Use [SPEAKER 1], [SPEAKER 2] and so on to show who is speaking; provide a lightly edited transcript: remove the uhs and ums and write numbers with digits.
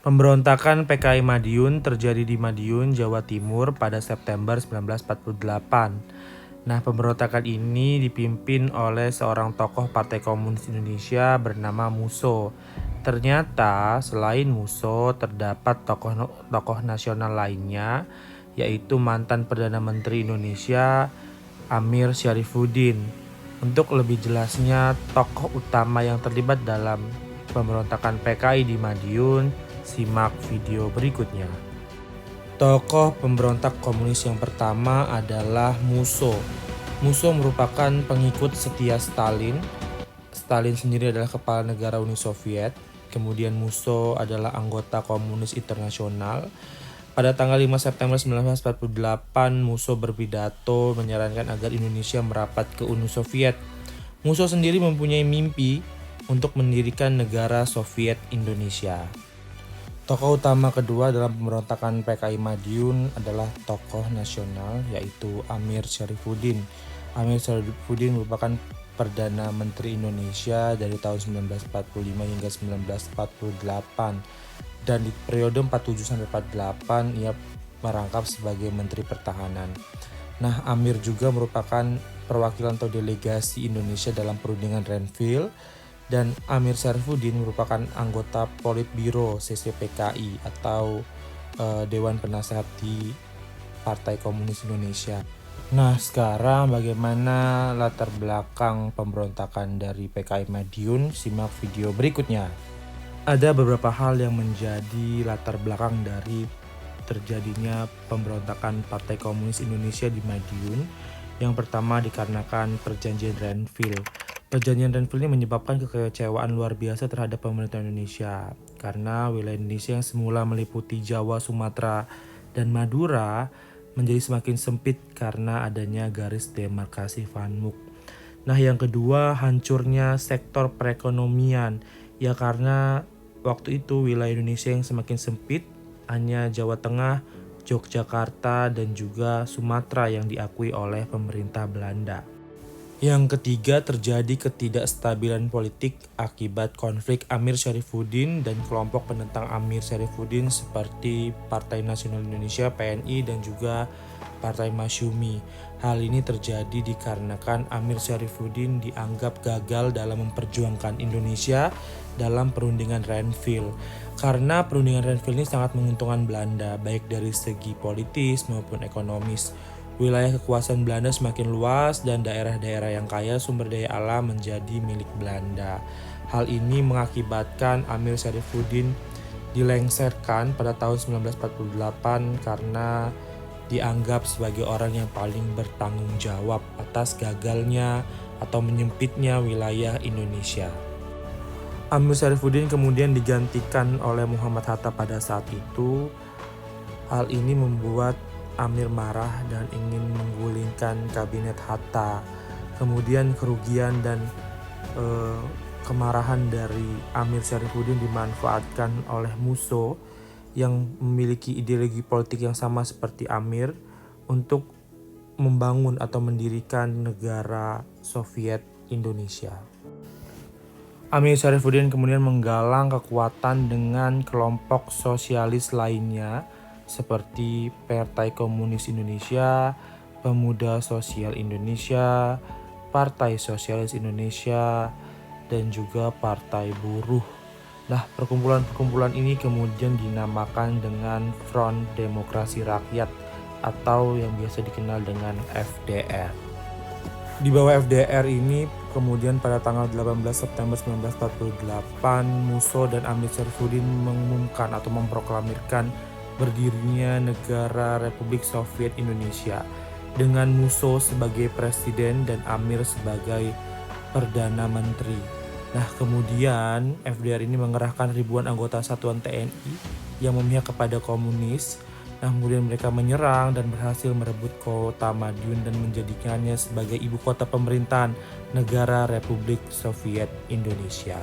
[SPEAKER 1] Pemberontakan PKI Madiun terjadi di Madiun, Jawa Timur pada September 1948. Nah, pemberontakan ini dipimpin oleh seorang tokoh Partai Komunis Indonesia bernama Musso. Ternyata selain Musso terdapat tokoh nasional lainnya, yaitu mantan Perdana Menteri Indonesia Amir Syarifuddin. Untuk lebih jelasnya, tokoh utama yang terlibat dalam pemberontakan PKI di Madiun, simak video berikutnya. Tokoh pemberontak komunis yang pertama adalah Musso. Musso merupakan pengikut setia Stalin. Stalin sendiri adalah kepala negara Uni Soviet. Kemudian Musso adalah anggota Komunis Internasional. Pada tanggal 5 September 1948, Musso berpidato menyarankan agar Indonesia merapat ke Uni Soviet. Musso sendiri mempunyai mimpi untuk mendirikan negara Soviet Indonesia. Tokoh utama kedua dalam pemberontakan PKI Madiun adalah tokoh nasional, yaitu Amir Syarifuddin. Amir Syarifuddin merupakan Perdana Menteri Indonesia dari tahun 1945 hingga 1948. Dan di periode 47-48 ia merangkap sebagai Menteri Pertahanan. Nah, Amir juga merupakan perwakilan atau delegasi Indonesia dalam perundingan Renville. Dan Amir Syarifuddin merupakan anggota Politbiro CCPKI atau Dewan Penasehat di Partai Komunis Indonesia. Nah, sekarang bagaimana latar belakang pemberontakan dari PKI Madiun? Simak video berikutnya. Ada beberapa hal yang menjadi latar belakang dari terjadinya pemberontakan Partai Komunis Indonesia di Madiun. Yang pertama dikarenakan Perjanjian Renville. Perjanjian Renville ini menyebabkan kekecewaan luar biasa terhadap pemerintah Indonesia karena wilayah Indonesia yang semula meliputi Jawa, Sumatera, dan Madura menjadi semakin sempit karena adanya garis demarkasi Van Mook. Nah, yang kedua hancurnya sektor perekonomian, ya karena waktu itu wilayah Indonesia yang semakin sempit hanya Jawa Tengah, Yogyakarta, dan juga Sumatera yang diakui oleh pemerintah Belanda. Yang ketiga terjadi ketidakstabilan politik akibat konflik Amir Syarifuddin dan kelompok penentang Amir Syarifuddin seperti Partai Nasional Indonesia PNI dan juga Partai Masyumi. Hal ini terjadi dikarenakan Amir Syarifuddin dianggap gagal dalam memperjuangkan Indonesia dalam perundingan Renville. Karena perundingan Renville ini sangat menguntungkan Belanda baik dari segi politis maupun ekonomis. Wilayah kekuasaan Belanda semakin luas dan daerah-daerah yang kaya sumber daya alam menjadi milik Belanda. Hal ini mengakibatkan Amir Syarifuddin dilengsarkan pada tahun 1948 karena dianggap sebagai orang yang paling bertanggung jawab atas gagalnya atau menyempitnya wilayah Indonesia. Amir Syarifuddin kemudian digantikan oleh Muhammad Hatta pada saat itu. Hal ini membuat Amir marah dan ingin menggulingkan kabinet Hatta. Kemudian kerugian dan kemarahan dari Amir Syarifuddin dimanfaatkan oleh Musso yang memiliki ideologi politik yang sama seperti Amir untuk membangun atau mendirikan negara Soviet Indonesia. Amir Syarifuddin kemudian menggalang kekuatan dengan kelompok sosialis lainnya seperti Partai Komunis Indonesia, Pemuda Sosial Indonesia, Partai Sosialis Indonesia, dan juga Partai Buruh. Nah, perkumpulan-perkumpulan ini kemudian dinamakan dengan Front Demokrasi Rakyat atau yang biasa dikenal dengan FDR. Di bawah FDR ini kemudian pada tanggal 18 September 1948, Musso dan Amir Syarifuddin mengumumkan atau memproklamirkan berdirinya negara Republik Soviet Indonesia dengan Musso sebagai presiden dan Amir sebagai Perdana Menteri. Nah, kemudian FDR ini mengerahkan ribuan anggota satuan TNI yang memihak kepada komunis. Nah, kemudian mereka menyerang dan berhasil merebut kota Madiun dan menjadikannya sebagai ibu kota pemerintahan negara Republik Soviet Indonesia.